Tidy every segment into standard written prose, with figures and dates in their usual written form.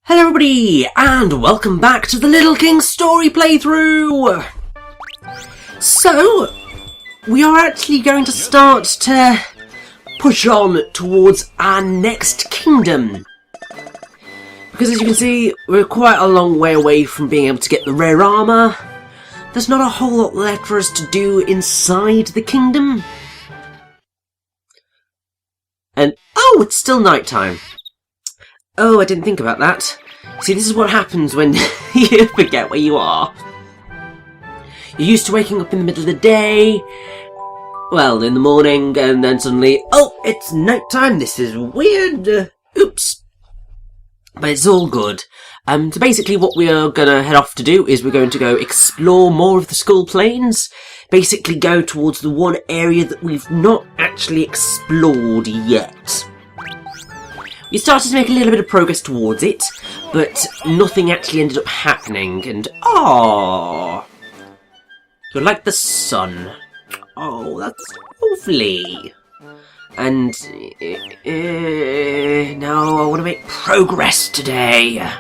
Hello everybody, and welcome back to the Little King story playthrough! So, we are actually going to start to push on towards our next kingdom. Because as you can see, we're quite a long way away from being able to get the rare armour. There's not a whole lot left for us to do inside the kingdom. And, oh, it's still night time. Oh, I didn't think about that. See, this is what happens when you forget where you are. You're used to waking up in the middle of the day, well, in the morning, and then suddenly, oh, it's night time, this is weird, oops. But it's all good. So basically what we are going to head off to do is we're going to go explore more of the Skull Plains, basically go towards the one area that we've not actually explored yet. We started to make a little bit of progress towards it, but nothing actually ended up happening, and oh, you're like the sun. Oh, that's lovely. And no, I want to make progress today.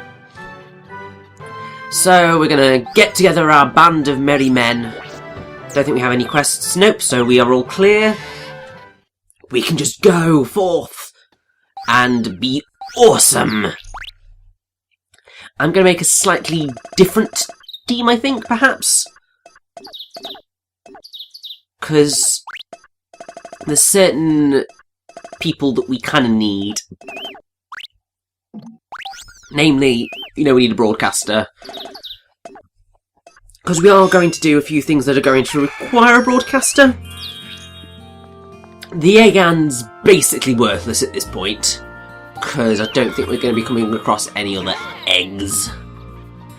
So we're gonna get together our band of merry men. Don't think we have any quests. Nope. So we are all clear. We can just go forth and be awesome. I'm going to make a slightly different team, I think, perhaps. Because there's certain people that we kind of need. Namely, you know, we need a broadcaster. Because we are going to do a few things that are going to require a broadcaster. The Eggan's basically worthless at this point, because I don't think we're going to be coming across any other eggs.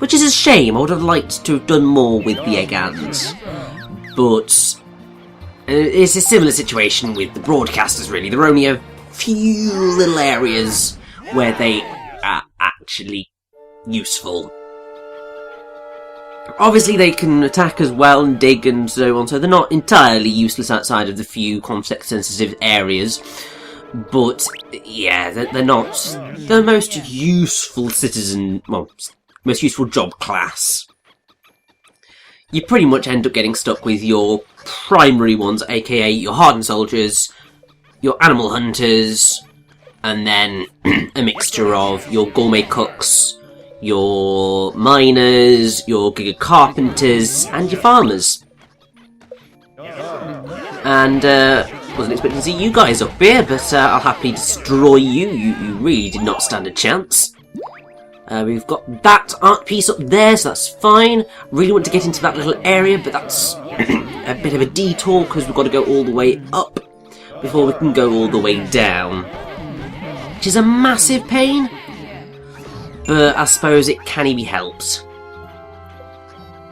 Which is a shame, I would have liked to have done more with the Eggans. But it's a similar situation with the broadcasters, really. There are only a few little areas where they are actually useful. Obviously they can attack as well and dig and so on, so they're not entirely useless outside of the few context-sensitive areas. But, yeah, they're not the most useful citizen, well, most useful job class. You pretty much end up getting stuck with your primary ones, aka your hardened soldiers, your animal hunters, and then a mixture of your gourmet cooks, your miners, your giga carpenters, and your farmers. And, wasn't expecting to see you guys up here, but I'll happily destroy you. You really did not stand a chance. We've got that art piece up there, so that's fine. Really want to get into that little area, but that's a bit of a detour, because we've got to go all the way up before we can go all the way down. Which is a massive pain. But I suppose it can be helped.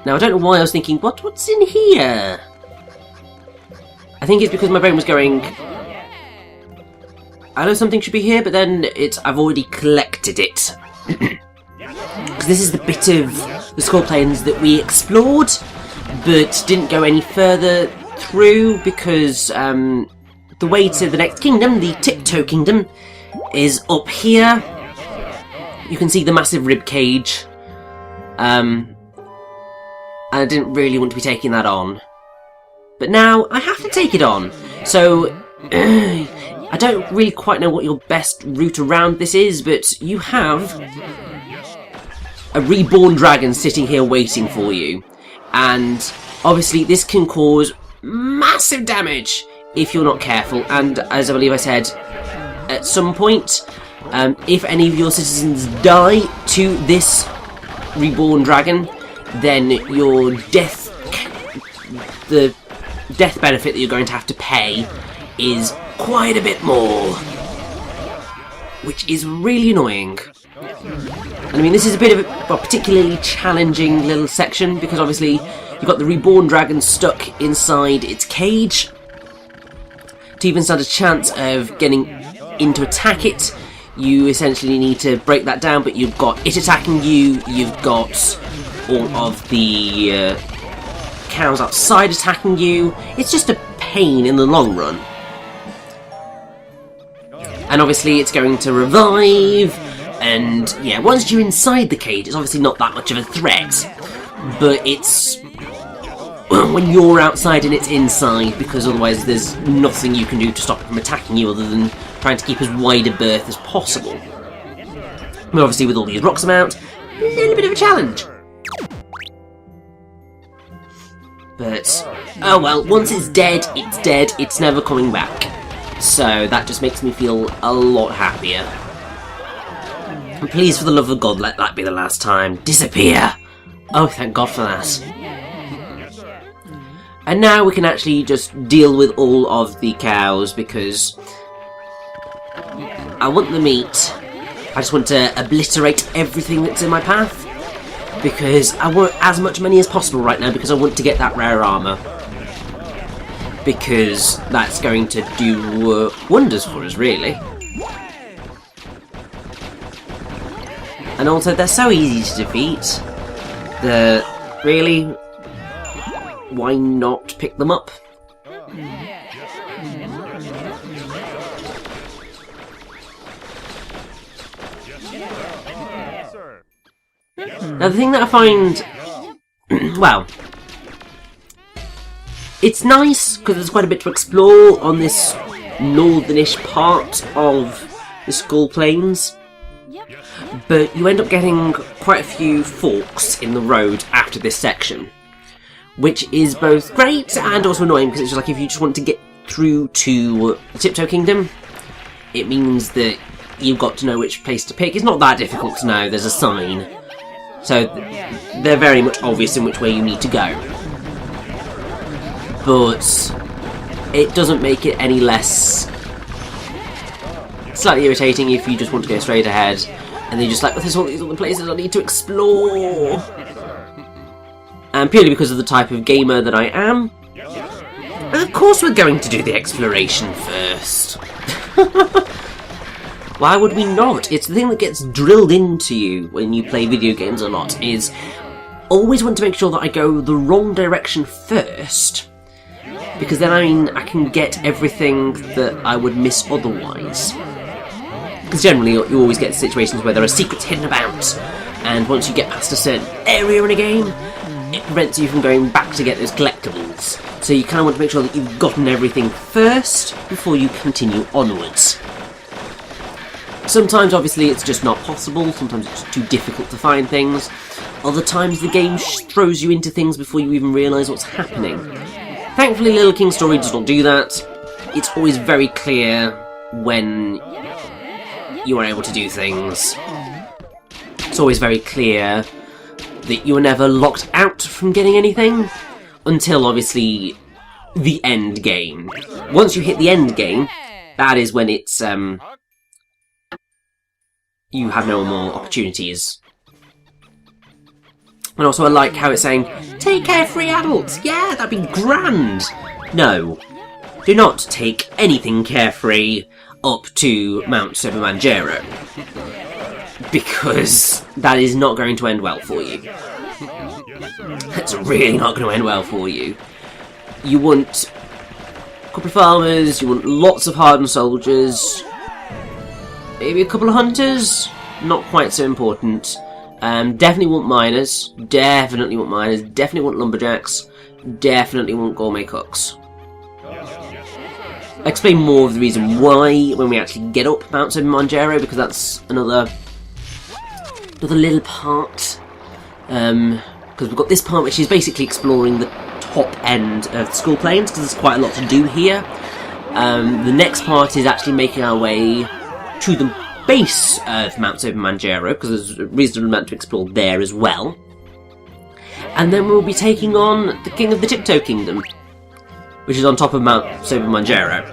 Now, I don't know why I was thinking, what's in here? I think it's because my brain was going, I know something should be here, but then I've already collected it. Because this is the bit of the Skull Plains that we explored, but didn't go any further through, because the way to the next kingdom, the Tiptoe Kingdom, is up here. You can see the massive rib cage. And I didn't really want to be taking that on. But now I have to take it on. So I don't really quite know what your best route around this is, but you have a reborn dragon sitting here waiting for you. And obviously this can cause massive damage if you're not careful. And as I believe I said, at some point, if any of your citizens die to this reborn dragon, then your the death benefit that you're going to have to pay is quite a bit more, which is really annoying. And I mean, this is a bit of a particularly challenging little section, because obviously you've got the reborn dragon stuck inside its cage. To even stand a chance of getting in to attack it, you essentially need to break that down, but you've got it attacking you, you've got all of the cows outside attacking you. It's just a pain in the long run. And obviously it's going to revive, And yeah, once you're inside the cage, it's obviously not that much of a threat. But it's when you're outside and it's inside, because otherwise there's nothing you can do to stop it from attacking you other than trying to keep as wide a berth as possible. But obviously with all these rocks about, a little bit of a challenge. But, oh well, once it's dead, it's never coming back. So that just makes me feel a lot happier. And please, for the love of God, let that be the last time. Disappear! Oh, thank God for that. And now we can actually just deal with all of the cows, because I want the meat. I just want to obliterate everything that's in my path, because I want as much money as possible right now, because I want to get that rare armour. Because that's going to do wonders for us, really. And also, they're so easy to defeat. Really, why not pick them up? Now, the thing that I find, well, it's nice because there's quite a bit to explore on this northernish part of the Skull Plains. But you end up getting quite a few forks in the road after this section, which is both great and also annoying, because it's just like if you just want to get through to the Tiptoe Kingdom, it means that you've got to know which place to pick. It's not that difficult to know, there's a sign, so they're very much obvious in which way you need to go. But it doesn't make it any less slightly irritating if you just want to go straight ahead. And then you're just like, well, there's all these other places I need to explore. And purely because of the type of gamer that I am, and of course we're going to do the exploration first. Why would we not? It's the thing that gets drilled into you when you play video games a lot, is always want to make sure that I go the wrong direction first, because then I can get everything that I would miss otherwise. Because generally you always get situations where there are secrets hidden about, and once you get past a certain area in a game, it prevents you from going back to get those collectibles. So you kind of want to make sure that you've gotten everything first before you continue onwards. Sometimes obviously it's just not possible, sometimes it's too difficult to find things, other times the game throws you into things before you even realise what's happening. Thankfully Little King's Story does not do that. It's always very clear when you are able to do things. It's always very clear that you are never locked out from getting anything until obviously the end game. Once you hit the end game, that is when it's you have no more opportunities. And also I like how it's saying, take carefree adults, yeah, that'd be grand. No, do not take anything carefree up to Mount Sobermanjero, because that is not going to end well for you. That's really not going to end well for you. You want a couple of farmers, you want lots of hardened soldiers, maybe a couple of hunters, not quite so important. Definitely want miners, definitely want lumberjacks, definitely want gourmet cooks. I'll explain more of the reason why when we actually get up Mount Sobermanjero, because that's another little part. Because we've got this part which is basically exploring the top end of the Skull Plains, because there's quite a lot to do here. The next part is actually making our way to the base of Mount Sobermanjero, because there's a reasonable amount to explore there as well. And then we'll be taking on the King of the Tiptoe Kingdom, which is on top of Mount Sobermanjero.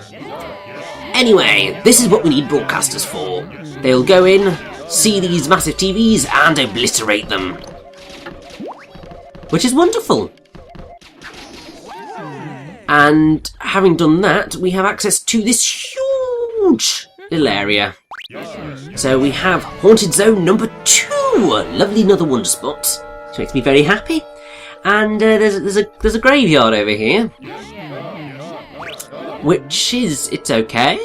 Anyway, this is what we need broadcasters for. They'll go in, see these massive TVs, and obliterate them. Which is wonderful. And having done that, we have access to this huge little area. So we have Haunted Zone number 2, a lovely another wonder spot, which makes me very happy. And there's a graveyard over here, which is, it's okay.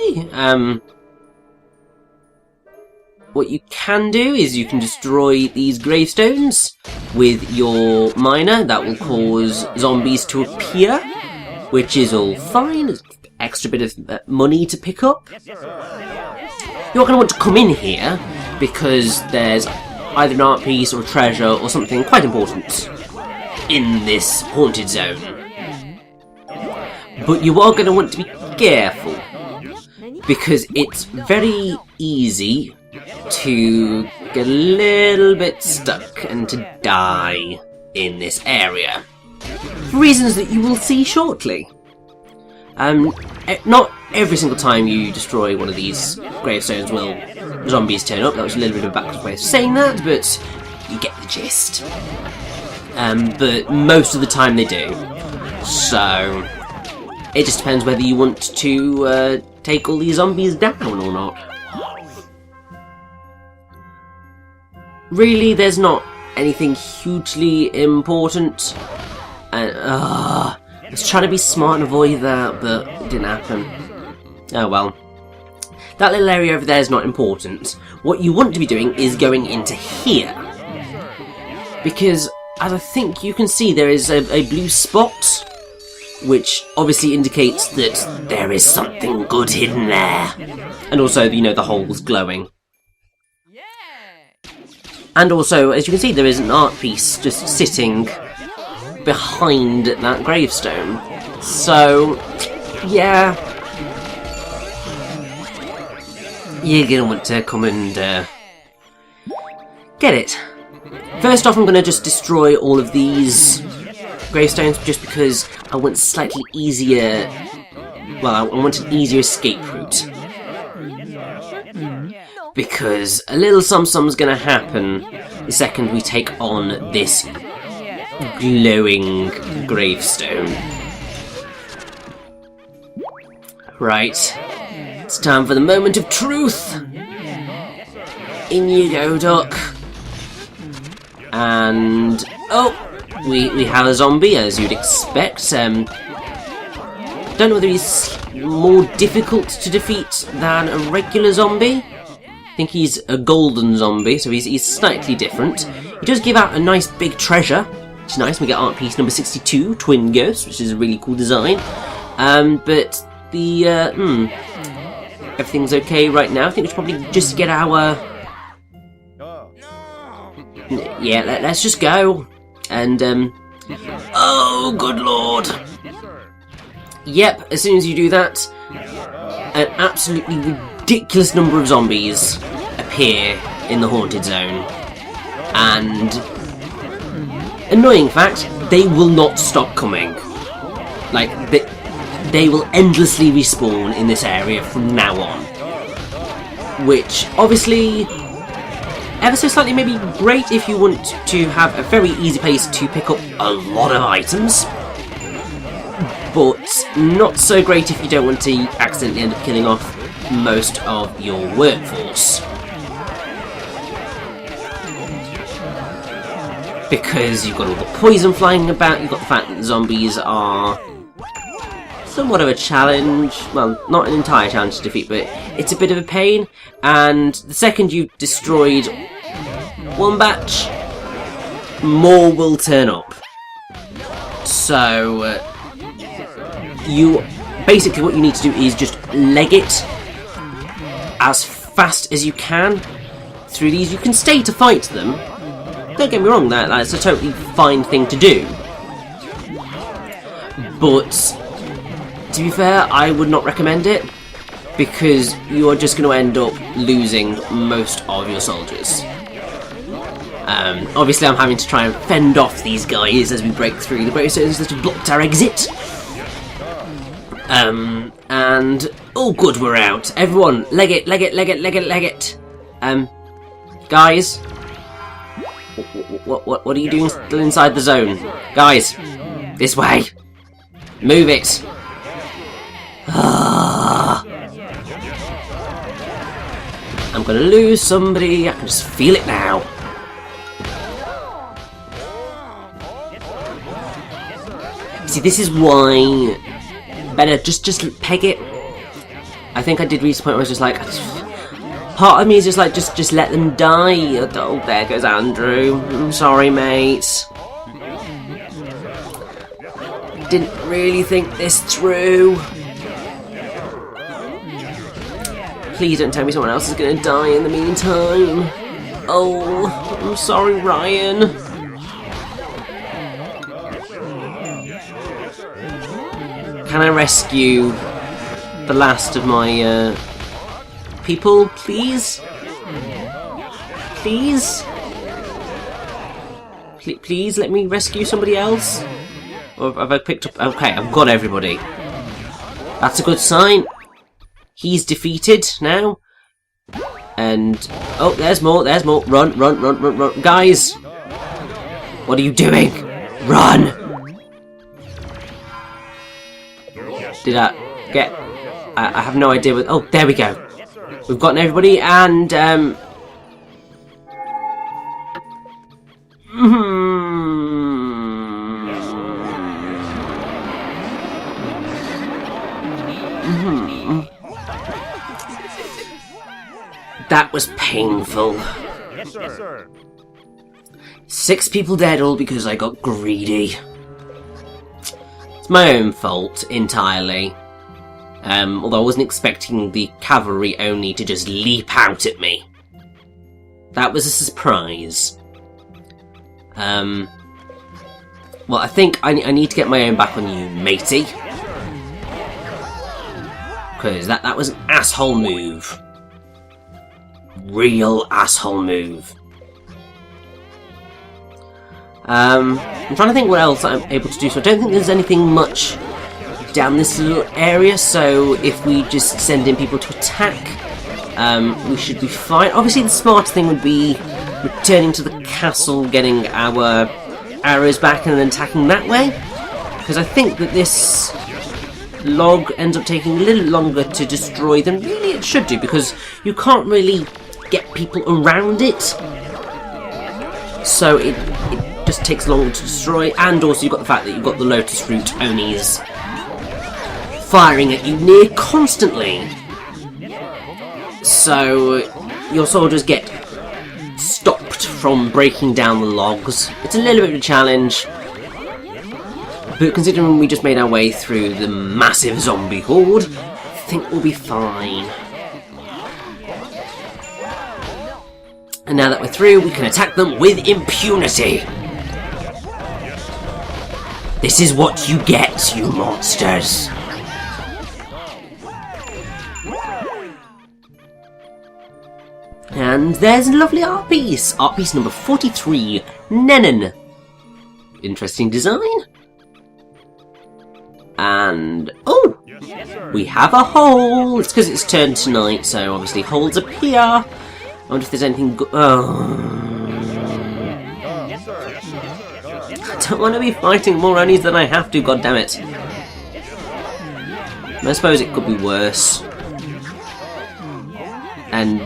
what you can do is you can destroy these gravestones with your miner. That will cause zombies to appear, which is all fine. Extra bit of money to pick up. You're going to want to come in here because there's either an art piece or a treasure or something quite important in this haunted zone. But you are going to want to be careful because it's very easy to get a little bit stuck and to die in this area for reasons that you will see shortly. Not every single time you destroy one of these gravestones will zombies turn up. That was a little bit of a backwards way of saying that, but you get the gist. But most of the time they do. So it just depends whether you want to take all these zombies down or not. Really, there's not anything hugely important. I was trying to be smart and avoid that, but it didn't happen. Oh well. That little area over there is not important. What you want to be doing is going into here. Because, as I think you can see, there is a blue spot, which obviously indicates that there is something good hidden there. And also, you know, the hole's glowing. And also, as you can see, there is an art piece just sitting behind that gravestone. So, yeah, you're gonna want to come and get it. First off, I'm gonna just destroy all of these gravestones just because I want slightly easier. Well, I want an easier escape route. Because a little something's gonna happen the second we take on this glowing gravestone. Right, it's time for the moment of truth. In you go, Duck. And oh, we have a zombie, as you'd expect. Don't know whether he's more difficult to defeat than a regular zombie. I think he's a golden zombie, so he's slightly different. He does give out a nice big treasure, which is nice. We get art piece number 62, Twin Ghosts, which is a really cool design. But the everything's okay right now. I think we should probably just get our let's just go and oh good lord. Yep, as soon as you do that, an absolutely ridiculous number of zombies appear in the haunted zone. And annoying fact, they will not stop coming. Like, they will endlessly respawn in this area from now on. Which, obviously, ever so slightly maybe great if you want to have a very easy place to pick up a lot of items. But not so great if you don't want to accidentally end up killing off most of your workforce. Because you've got all the poison flying about, you've got the fact that the zombies are somewhat of a challenge. Well, not an entire challenge to defeat, but it's a bit of a pain. And the second you've destroyed one batch, more will turn up. So, basically what you need to do is just leg it as fast as you can through these. You can stay to fight them, don't get me wrong, that's a totally fine thing to do, but to be fair, I would not recommend it because you are just going to end up losing most of your soldiers. Obviously I'm having to try and fend off these guys as we break through the gravestones that have blocked our exit. And oh good, we're out. Everyone, leg it, leg it, leg it, leg it, leg it. Guys, what are you doing still inside the zone? Guys, this way. Move it. I'm gonna lose somebody. I can just feel it now. See, this is why better just peg it. I think I did reach the point where I was just like, part of me is just like, just let them die. Oh, there goes Andrew. I'm sorry, mate. Didn't really think this through. Please don't tell me someone else is going to die in the meantime. Oh, I'm sorry, Ryan. Can I rescue the last of my people, please? Please? Please let me rescue somebody else? Or have I picked up... Okay, I've got everybody. That's a good sign. He's defeated now. And... Oh, there's more, there's more. Run, run, run, run, run. Guys! What are you doing? Run! Did I get... I have no idea what... Oh, there we go. We've gotten everybody and... That was painful. Yes, sir. 6 people dead all because I got greedy. It's my own fault entirely. Although I wasn't expecting the cavalry only to just leap out at me. That was a surprise. Well, I think I need to get my own back on you, matey. Because that was an asshole move. Real asshole move. I'm trying to think what else I'm able to do, so I don't think there's anything much down this little area, so if we just send in people to attack, we should be fine. Obviously the smart thing would be returning to the castle, getting our arrows back and then attacking that way, because I think that this log ends up taking a little longer to destroy than really it should do, because you can't really get people around it, so it just takes longer to destroy, and also you've got the fact that you've got the lotus fruit Onis firing at you near constantly, so your soldiers get stopped from breaking down the logs. It's a little bit of a challenge, but considering we just made our way through the massive zombie horde, I think we'll be fine. And now that we're through, we can attack them with impunity. This is what you get, you monsters. And there's a lovely art piece. Art piece number 43, Nennen. Interesting design. And, oh, we have a hole. It's because it's turned tonight, so obviously holes appear. I wonder if there's anything good. Oh. I don't want to be fighting more Onis than I have to, goddammit. I suppose it could be worse. And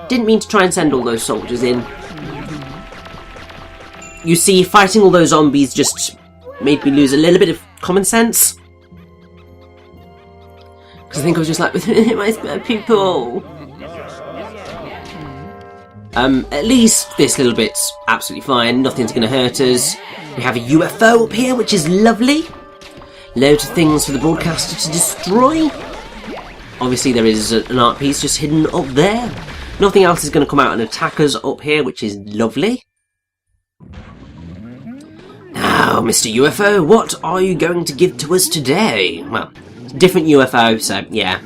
didn't mean to try and send all those soldiers in. You see, fighting all those zombies just made me lose a little bit of common sense. Because I think I was just like, my people. At least this little bit's absolutely fine. Nothing's going to hurt us. We have a UFO up here, which is lovely. Loads of things for the broadcaster to destroy. Obviously, there is an art piece just hidden up there. Nothing else is going to come out and attack us up here, which is lovely. Now, Mr. UFO, what are you going to give to us today? Well, different UFO, so yeah.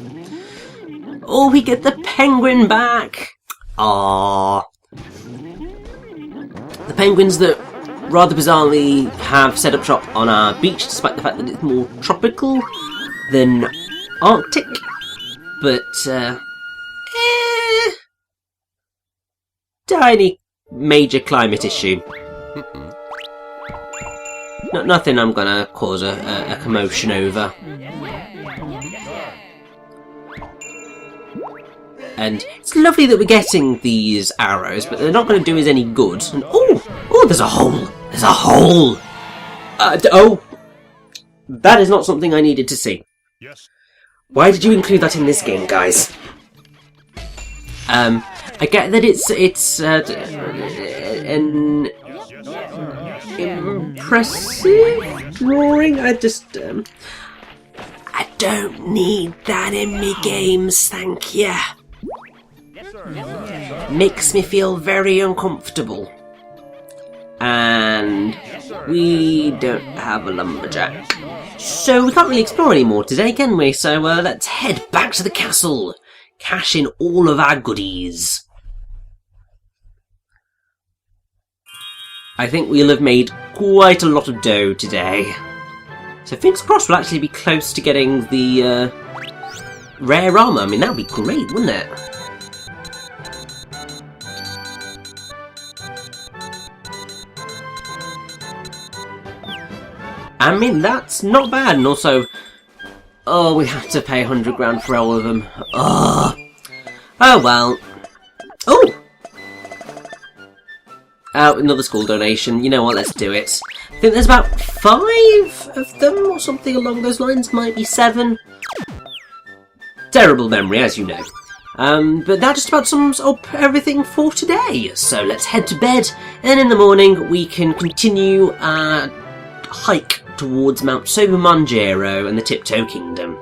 Oh, we get the penguin back! Aww. The penguins that rather bizarrely have set up shop on our beach, despite the fact that it's more tropical than Arctic. But, tiny major climate issue. Nothing I'm gonna cause a commotion over. And it's lovely that we're getting these arrows, but they're not going to do us any good. And oh, there's a hole! There's a hole! Oh! That is not something I needed to see. Yes. Why did you include that in this game, guys? I get that it's an impressive drawing. I don't need that in me games, thank ya. Makes me feel very uncomfortable. And we don't have a lumberjack. So we can't really explore anymore today, can we? So let's head back to the castle. Cash in all of our goodies. I think we'll have made quite a lot of dough today. So fingers crossed we'll actually be close to getting the rare armour. I mean, that would be great, wouldn't it? I mean, that's not bad. And also, oh, we have to pay 100 grand for all of them. Oh well. Oh! Another school donation. You know what, let's do it. I think there's about 5 of them or something along those lines. Might be 7. Terrible memory, as you know. But that just about sums up everything for today. So let's head to bed, and in the morning we can continue our hike towards Mount Sobermanjero and the Tiptoe Kingdom.